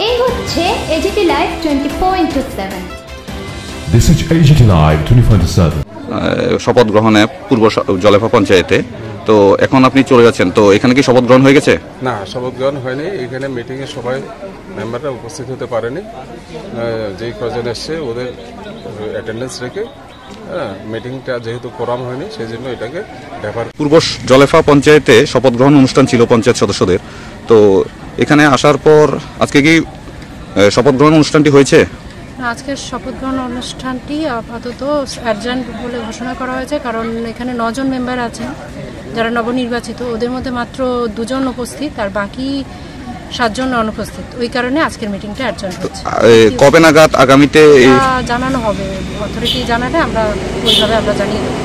এই হচ্ছে AGT live 24/7। This is AGT Live 24/7। শপথ গ্রহণে পূর্ব জলেফা পঞ্চায়েতে, তো এখন আপনি চলে যাচ্ছেন, তো এখানে কি শপথ গ্রহণ হয়ে গেছে? না, শপথ গ্রহণ হয়নি। এখানে মিটিংয়ে সবাই মেম্বাররা উপস্থিত হতে পারেনি। যেই কজন এসছে ওদের অ্যাটেন্ডেন্স রেখে মিটিংটা যেহেতু কোরাম হয়নি সেই জন্য এটাকে ব্যাপার। পূর্ব জলেফা পঞ্চায়েতে শপথ গ্রহণ অনুষ্ঠান ছিল পঞ্চায়েত সদস্যদের, তো এখানে আসার পর আজকে কি শপথ গ্রহণ অনুষ্ঠানটি হয়েছে? আজকের শপথ গ্রহণ অনুষ্ঠানটি আপাতত অ্যাডজার্ন বলে ঘোষণা করা হয়েছে, কারণ এখানে 9 জন মেম্বার আছেন যারা নবনির্বাচিত, ওদের মধ্যে মাত্র 2 জন উপস্থিত আর বাকি 7 জন অনুপস্থিত। ওই কারণে আজকের মিটিংটা অ্যাডজার্ন হচ্ছে। কবে নাগাদ আগামীতে জানানো হবে, অথরিটি জানালে আমরা ওইভাবে আমরা জানিয়ে দেবো।